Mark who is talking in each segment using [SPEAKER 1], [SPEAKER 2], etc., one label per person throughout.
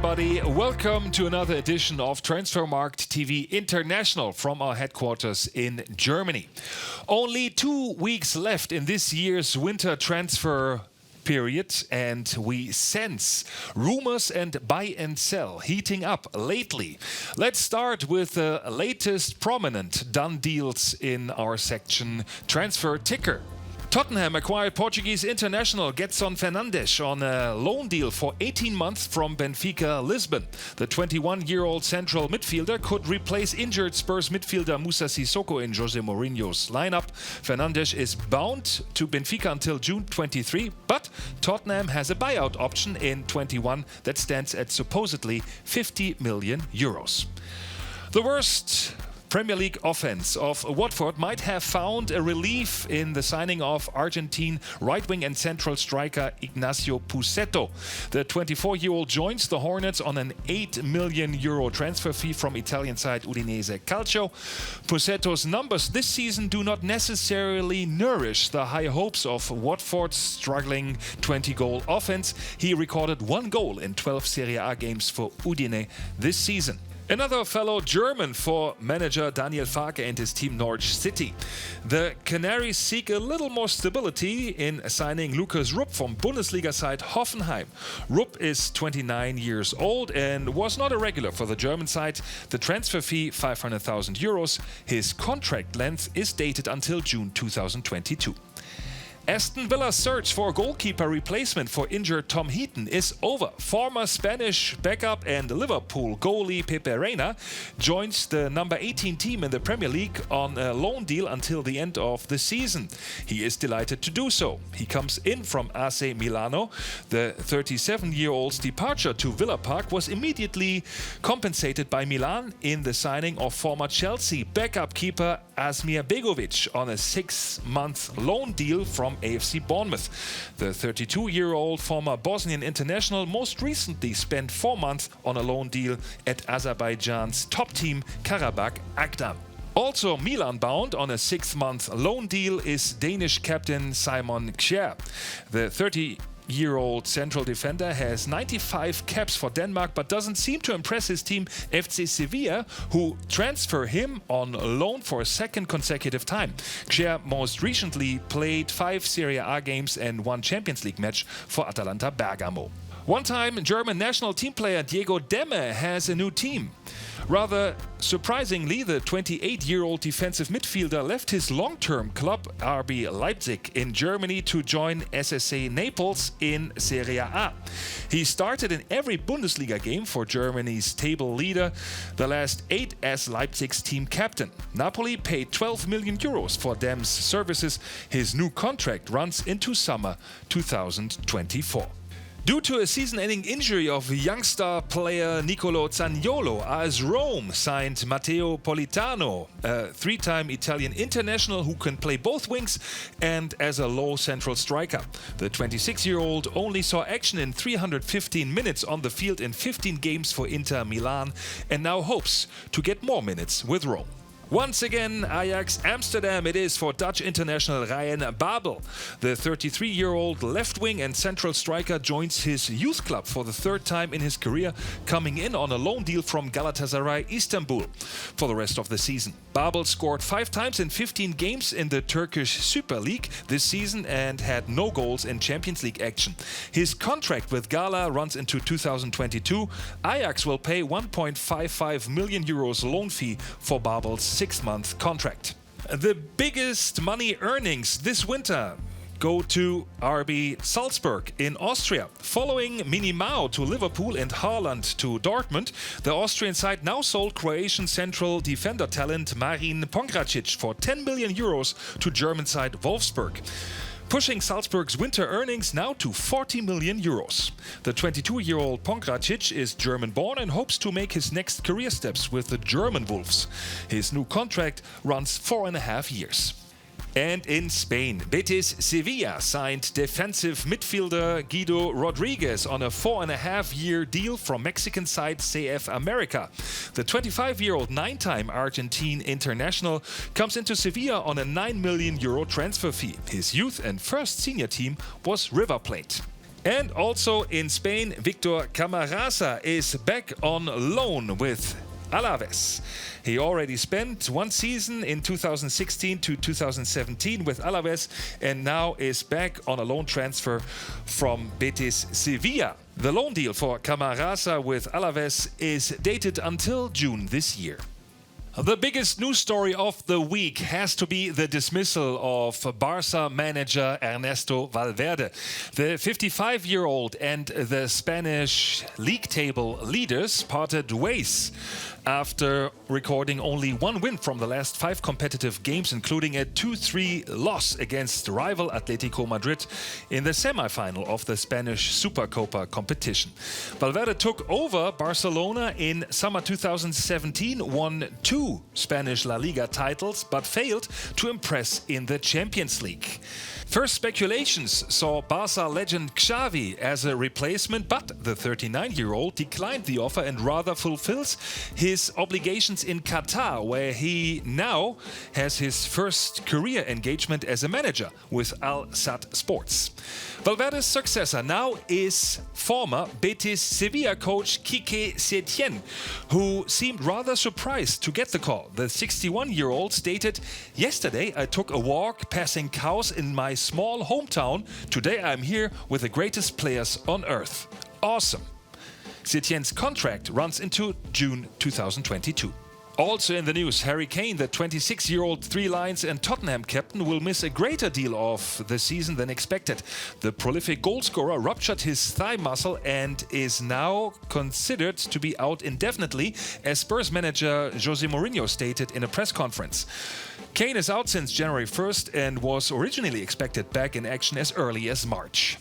[SPEAKER 1] everybody. Welcome to another edition of Transfermarkt TV International from our headquarters in Germany. Only 2 weeks left in this year's winter transfer period, and we sense rumors and buy and sell heating up lately. Let's start with the latest prominent done deals in our section Transfer Ticker. Tottenham acquired Portuguese international Gedson Fernandes on a loan deal for 18 months from Benfica Lisbon. The 21-year-old central midfielder could replace injured Spurs midfielder Moussa Sissoko in Jose Mourinho's lineup. Fernandes is bound to Benfica until June 23, but Tottenham has a buyout option in 21 that stands at supposedly 50 million euros. The worst Premier League offense of Watford might have found a relief in the signing of Argentine right-wing and central striker Ignacio Pusetto. The 24-year-old joins the Hornets on an €8 million transfer fee from Italian side Udinese Calcio. Pusetto's numbers this season do not necessarily nourish the high hopes of Watford's struggling 20-goal offense. He recorded 1 goal in 12 Serie A games for Udine this season. Another fellow German for manager Daniel Farke and his team Norwich City. The Canaries seek a little more stability in signing Lukas Rupp from Bundesliga side Hoffenheim. Rupp is 29 years old and was not a regular for the German side. The transfer fee €500,000. His contract length is dated until June 2022. Aston Villa's search for a goalkeeper replacement for injured Tom Heaton is over. Former Spanish backup and Liverpool goalie Pepe Reina joins the number 18 team in the Premier League on a loan deal until the end of the season. He is delighted to do so. He comes in from AC Milano. The 37-year-old's departure to Villa Park was immediately compensated by Milan in the signing of former Chelsea backup keeper Asmir Begovic on a 6-month loan deal from AFC Bournemouth. The 32-year-old former Bosnian international most recently spent 4 months on a loan deal at Azerbaijan's top team Karabakh Akdam. Also Milan-bound on a 6-month loan deal is Danish captain Simon Kjær. The 30-year-old central defender has 95 caps for Denmark but doesn't seem to impress his team FC Sevilla, who transfer him on loan for a second consecutive time. Kjær most recently played 5 Serie A games and 1 Champions League match for Atalanta Bergamo. One-time German national team player Diego Demme has a new team. Rather surprisingly, the 28-year-old defensive midfielder left his long-term club RB Leipzig in Germany to join SSC Naples in Serie A. He started in every Bundesliga game for Germany's table leader, the last 8 as Leipzig's team captain. Napoli paid €12 million for Demme's services. His new contract runs into summer 2024. Due to a season-ending injury of youngster player Nicolo Zaniolo, AS Rome signed Matteo Politano, a 3-time Italian international who can play both wings and as a low central striker. The 26-year-old only saw action in 315 minutes on the field in 15 games for Inter Milan and now hopes to get more minutes with Rome. Once again, Ajax Amsterdam it is for Dutch international Ryan Babel. The 33-year-old left-wing and central striker joins his youth club for the 3rd time in his career, coming in on a loan deal from Galatasaray Istanbul for the rest of the season. Babel scored 5 times in 15 games in the Turkish Super League this season and had no goals in Champions League action. His contract with Gala runs into 2022. Ajax will pay €1.55 million loan fee for Babel's 6-month contract. The biggest money earnings this winter go to RB Salzburg in Austria. Following Minimao to Liverpool and Haaland to Dortmund, the Austrian side now sold Croatian central defender talent Marin Pongracic for €10 million to German side Wolfsburg, pushing Salzburg's winter earnings now to €40 million. The 22-year-old Pongracic is German-born and hopes to make his next career steps with the German Wolves. His new contract runs 4.5 years. And in Spain, Betis Sevilla signed defensive midfielder Guido Rodriguez on a 4.5-year deal from Mexican side CF America. The 25-year-old 9-time Argentine international comes into Sevilla on a €9 million transfer fee. His youth and first senior team was River Plate. And also in Spain, Victor Camarasa is back on loan with Alaves. He already spent one season in 2016 to 2017 with Alaves and now is back on a loan transfer from Betis Sevilla. The loan deal for Camarasa with Alaves is dated until June this year. The biggest news story of the week has to be the dismissal of Barça manager Ernesto Valverde. The 55-year-old and the Spanish league table leaders parted ways after recording only one win from the last 5 competitive games, including a 2-3 loss against rival Atletico Madrid in the semi-final of the Spanish Supercopa competition. Valverde took over Barcelona in summer 2017, won 2 Spanish LaLiga titles, but failed to impress in the Champions League. First speculations saw Barça legend Xavi as a replacement, but the 39-year-old declined the offer and rather fulfills his obligations in Qatar, where he now has his first career engagement as a manager with Al Sadd Sports. Valverde's successor now is former Betis Sevilla coach Quique Setién, who seemed rather surprised to get the call. The 61-year-old stated, "Yesterday I took a walk passing cows in my small hometown. Today I'm here with the greatest players on earth." Awesome. Setién's contract runs into June 2022. Also in the news, Harry Kane, the 26-year-old Three Lions and Tottenham captain, will miss a greater deal of the season than expected. The prolific goalscorer ruptured his thigh muscle and is now considered to be out indefinitely, as Spurs manager Jose Mourinho stated in a press conference. Kane is out since January 1st and was originally expected back in action as early as March.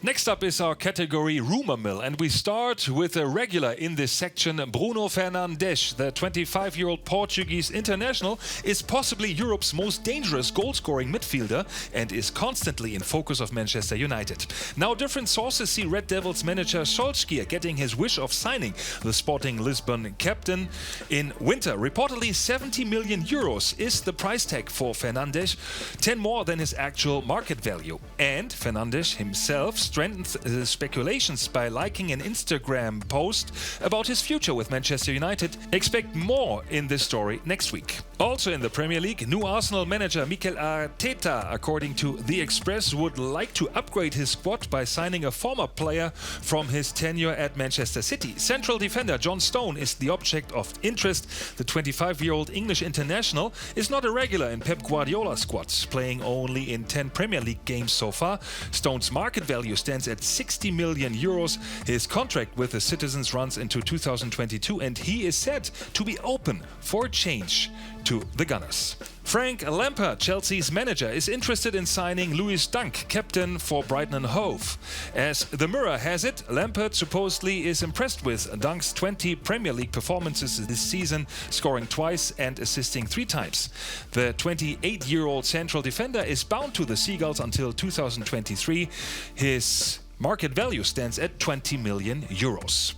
[SPEAKER 1] Next up is our category Rumour Mill, and we start with a regular in this section. Bruno Fernandes, the 25-year-old Portuguese international, is possibly Europe's most dangerous goal-scoring midfielder and is constantly in focus of Manchester United. Now different sources see Red Devils manager Solskjaer getting his wish of signing the Sporting Lisbon captain in winter. Reportedly 70 million euros is the price tag for Fernandes, 10 more than his actual market value. And Fernandes himself strengthens the speculations by liking an Instagram post about his future with Manchester United. Expect more in this story next week. Also in the Premier League, new Arsenal manager Mikel Arteta, according to The Express, would like to upgrade his squad by signing a former player from his tenure at Manchester City. Central defender John Stone is the object of interest. The 25-year-old English international is not a regular in Pep Guardiola's squad, playing only in 10 Premier League games so far. Stone's market value stands at 60 million euros. His contract with the Citizens runs into 2022 and he is said to be open for change to the Gunners. Frank Lampard, Chelsea's manager, is interested in signing Lewis Dunk, captain for Brighton and Hove. As the Mirror has it, Lampard supposedly is impressed with Dunk's 20 Premier League performances this season, scoring twice and assisting 3 times. The 28-year-old central defender is bound to the Seagulls until 2023. His market value stands at 20 million euros.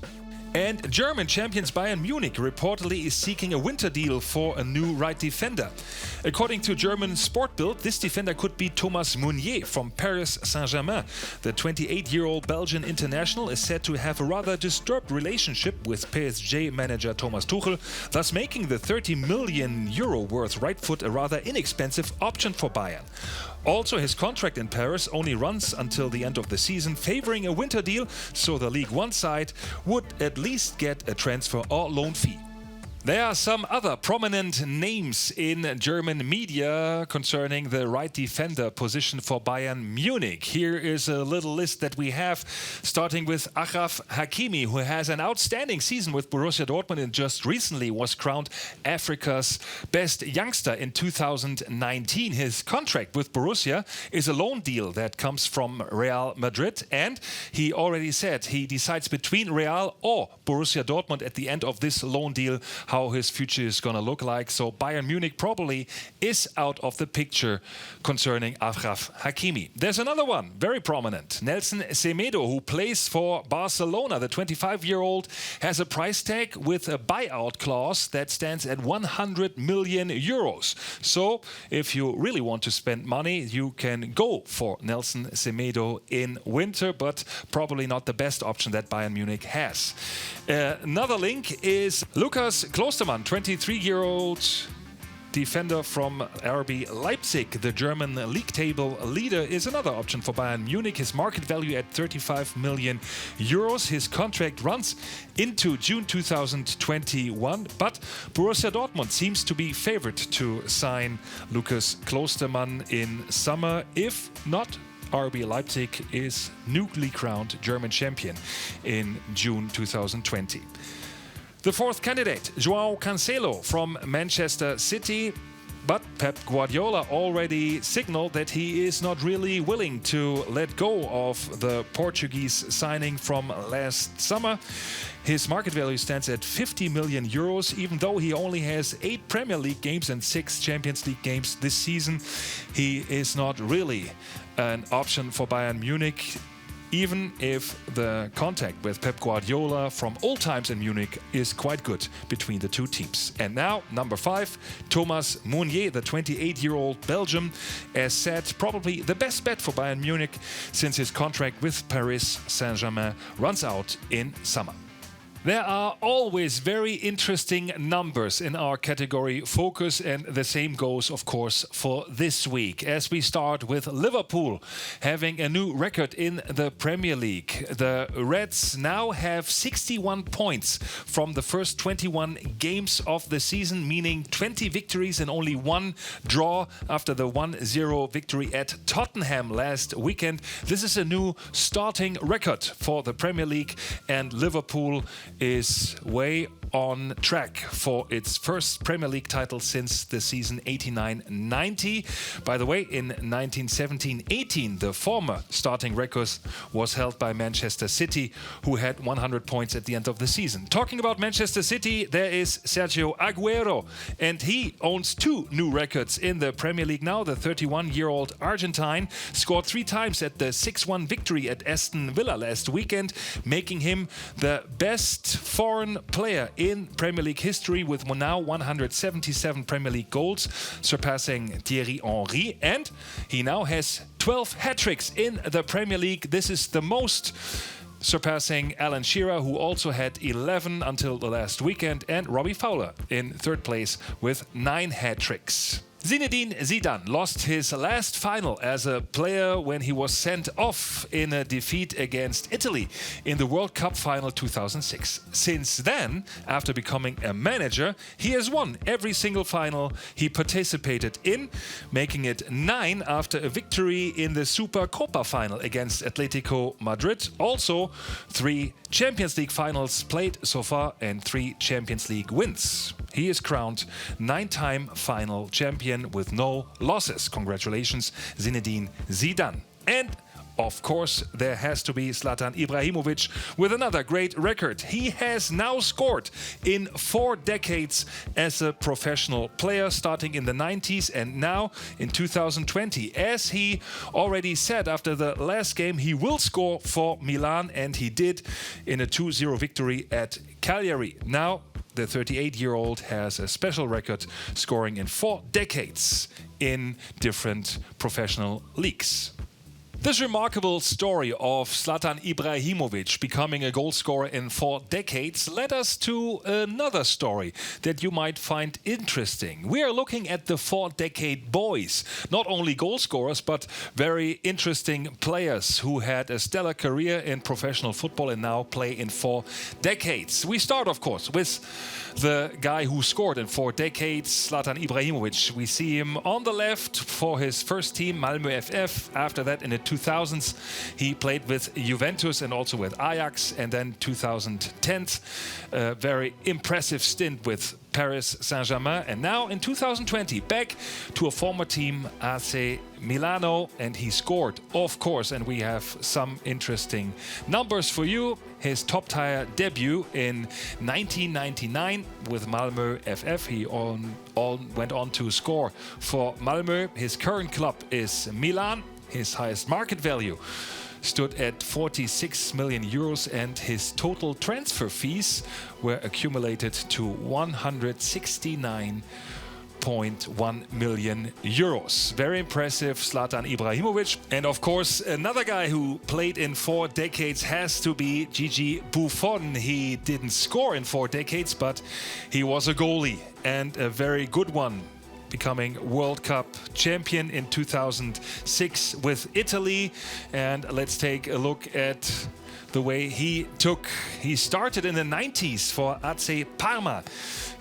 [SPEAKER 1] And German champions Bayern Munich reportedly is seeking a winter deal for a new right defender. According to German Sport Bild, this defender could be Thomas Meunier from Paris Saint-Germain. The 28-year-old Belgian international is said to have a rather disturbed relationship with PSG manager Thomas Tuchel, thus making the 30 million euro worth right foot a rather inexpensive option for Bayern. Also, his contract in Paris only runs until the end of the season, favoring a winter deal, so the League One side would at least get a transfer or loan fee. There are some other prominent names in German media concerning the right defender position for Bayern Munich. Here is a little list that we have, starting with Achraf Hakimi, who has an outstanding season with Borussia Dortmund and just recently was crowned Africa's best youngster in 2019. His contract with Borussia is a loan deal that comes from Real Madrid, and he already said he decides between Real or Borussia Dortmund at the end of this loan deal how his future is going to look like. So Bayern Munich probably is out of the picture concerning Achraf Hakimi. There's another one, very prominent. Nelson Semedo, who plays for Barcelona. The 25-year-old has a price tag with a buyout clause that stands at 100 million euros. So if you really want to spend money, you can go for Nelson Semedo in winter, but probably not the best option that Bayern Munich has. Another link is Lukas Klostermann, 23-year-old defender from RB Leipzig. The German league table leader is another option for Bayern Munich. His market value at 35 million euros. His contract runs into June 2021, but Borussia Dortmund seems to be favored to sign Lukas Klostermann in summer. If not, RB Leipzig is newly crowned German champion in June 2020. The fourth candidate, João Cancelo from Manchester City. But Pep Guardiola already signaled that he is not really willing to let go of the Portuguese signing from last summer. His market value stands at 50 million euros, even though he only has 8 Premier League games and 6 Champions League games this season. He is not really an option for Bayern Munich, even if the contact with Pep Guardiola from old times in Munich is quite good between the two teams. And now, number 5, Thomas Meunier, the 28-year-old Belgian, as said, probably the best bet for Bayern Munich since his contract with Paris Saint-Germain runs out in summer. There are always very interesting numbers in our category Focus, and the same goes, of course, for this week. As we start with Liverpool having a new record in the Premier League. The Reds now have 61 points from the first 21 games of the season, meaning 20 victories and only 1 draw after the 1-0 victory at Tottenham last weekend. This is a new starting record for the Premier League, and Liverpool is way on track for its first Premier League title since the season 89-90. By the way, in 1917-18, the former starting record was held by Manchester City, who had 100 points at the end of the season. Talking about Manchester City, there is Sergio Aguero, and he owns 2 new records in the Premier League now. The 31-year-old Argentine scored 3 times at the 6-1 victory at Aston Villa last weekend, making him the best foreign player in Premier League history with now 177 Premier League goals, surpassing Thierry Henry, and he now has 12 hat-tricks in the Premier League. This is the most, surpassing Alan Shearer, who also had 11 until the last weekend, and Robbie Fowler in third place with 9 hat-tricks. Zinedine Zidane lost his last final as a player when he was sent off in a defeat against Italy in the World Cup final 2006. Since then, after becoming a manager, he has won every single final he participated in, making it 9 after a victory in the Super Copa final against Atletico Madrid. Also, 3 Champions League finals played so far and 3 Champions League wins. He is crowned 9-time final champion with no losses. Congratulations, Zinedine Zidane. And of course, there has to be Zlatan Ibrahimovic with another great record. He has now scored in 4 decades as a professional player, starting in the 90s and now in 2020. As he already said after the last game, he will score for Milan, and he did in a 2-0 victory at Cagliari. Now, the 38-year-old has a special record, scoring in 4 decades in different professional leagues. This remarkable story of Zlatan Ibrahimovic becoming a goal scorer in 4 decades led us to another story that you might find interesting. We are looking at the 4-decade boys, not only goal scorers, but very interesting players who had a stellar career in professional football and now play in 4 decades. We start, of course, with the guy who scored in 4 decades, Zlatan Ibrahimovic. We see him on the left for his first team, Malmö FF. After that, in the 2000s, he played with Juventus and also with Ajax, and then 2010, a very impressive stint with Paris Saint-Germain, and now in 2020 back to a former team, AC Milano, and he scored, of course, and we have some interesting numbers for you. His top-tier debut in 1999 with Malmö FF. He went on to score for Malmö. His current club is Milan. His highest market value stood at 46 million euros, and his total transfer fees were accumulated to 169.1 million euros. Very impressive, Zlatan Ibrahimovic. And of course, another guy who played in 4 decades has to be Gigi Buffon. He didn't score in 4 decades, but he was a goalie, and a very good one, becoming World Cup champion in 2006 with Italy. And let's take a look at the way he started in the 90s for AC Parma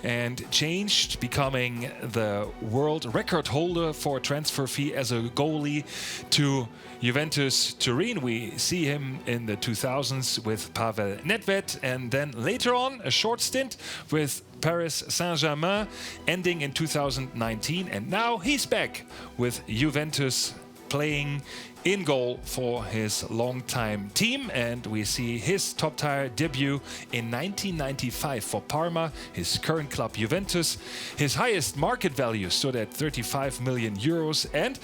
[SPEAKER 1] and changed, becoming the world record holder for transfer fee as a goalie to Juventus Turin. We see him in the 2000s with Pavel Nedved, and then later on a short stint with Paris Saint-Germain, ending in 2019, and now he's back with Juventus, playing in goal for his longtime team. And we see his top-tier debut in 1995 for Parma, his current club Juventus. His highest market value stood at 35 million euros, and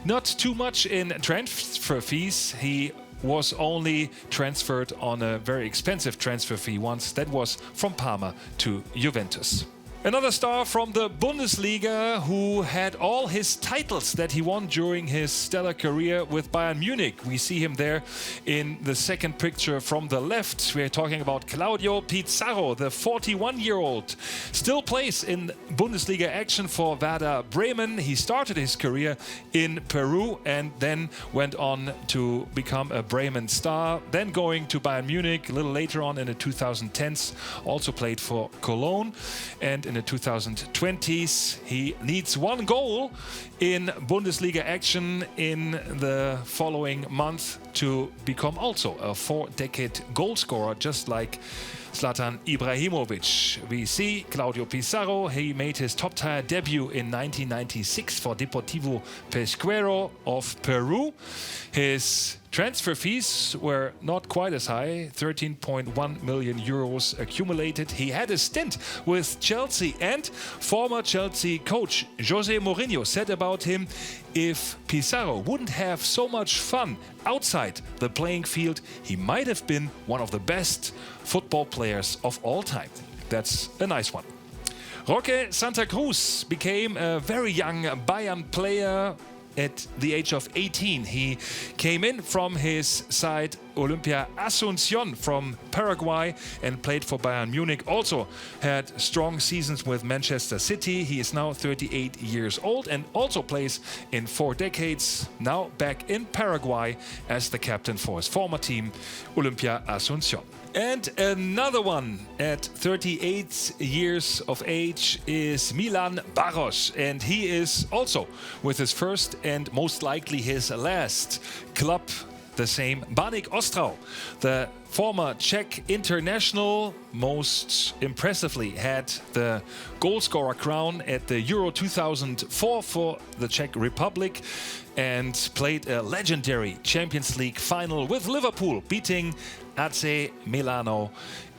[SPEAKER 1] not too much in transfer fees. He was only transferred on a very expensive transfer fee once. That was from Parma to Juventus. Another star from the Bundesliga who had all his titles that he won during his stellar career with Bayern Munich. We see him there in the second picture from the left. We're talking about Claudio Pizarro, the 41-year-old. Still plays in Bundesliga action for Werder Bremen. He started his career in Peru and then went on to become a Bremen star. Then going to Bayern Munich a little later on in the 2010s. Also played for Cologne. And in the 2020s, he needs 1 goal in Bundesliga action in the following month to become also a 4-decade goal scorer, just like Zlatan Ibrahimovic. We see Claudio Pizarro. He made his top-tier debut in 1996 for Deportivo Pesquero of Peru. His transfer fees were not quite as high, 13.1 million euros accumulated. He had a stint with Chelsea, and former Chelsea coach Jose Mourinho said about him, if Pizarro wouldn't have so much fun outside the playing field, he might have been one of the best football players of all time. That's a nice one. Roque Santa Cruz became a very young Bayern player at the age of 18. He came in from his side Olympia Asunción from Paraguay and played for Bayern Munich. Also had strong seasons with Manchester City. He is now 38 years old and also plays in 4 decades, now back in Paraguay as the captain for his former team, Olympia Asunción. And another one at 38 years of age is Milan Baros, and he is also with his first and most likely his last club, the same Baník Ostrava. The former Czech international most impressively had the goalscorer crown at the Euro 2004 for the Czech Republic and played a legendary Champions League final with Liverpool, beating AC Milano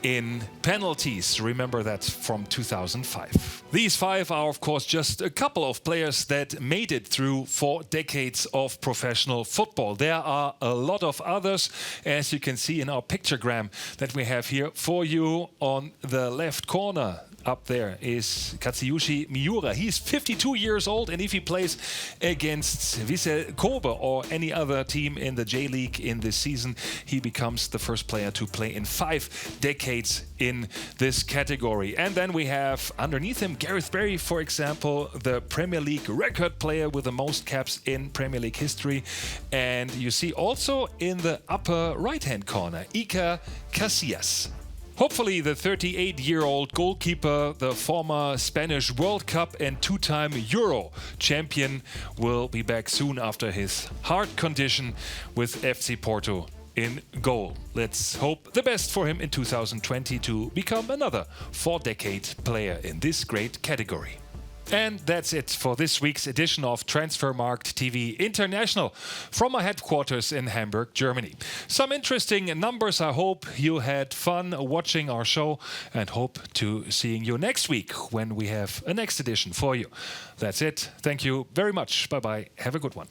[SPEAKER 1] in penalties. Remember that from 2005. These 5 are, of course, just a couple of players that made it through 4 decades of professional football. There are a lot of others, as you can see in our pictogram that we have here for you. On the left corner up there is Katsuyushi Miura. He's 52 years old, and if he plays against Vissel Kobe or any other team in the J-League in this season, he becomes the first player to play in 5 decades in this category. And then we have underneath him Gareth Barry, for example, the Premier League record player with the most caps in Premier League history. And you see also in the upper right-hand corner, Iker Casillas. Hopefully the 38-year-old goalkeeper, the former Spanish World Cup and 2-time Euro champion, will be back soon after his heart condition with FC Porto in goal. Let's hope the best for him in 2020 to become another 4-decade player in this great category. And that's it for this week's edition of Transfermarkt TV International from our headquarters in Hamburg, Germany. Some interesting numbers. I hope you had fun watching our show and hope to seeing you next week when we have a next edition for you. That's it. Thank you very much. Bye-bye. Have a good one.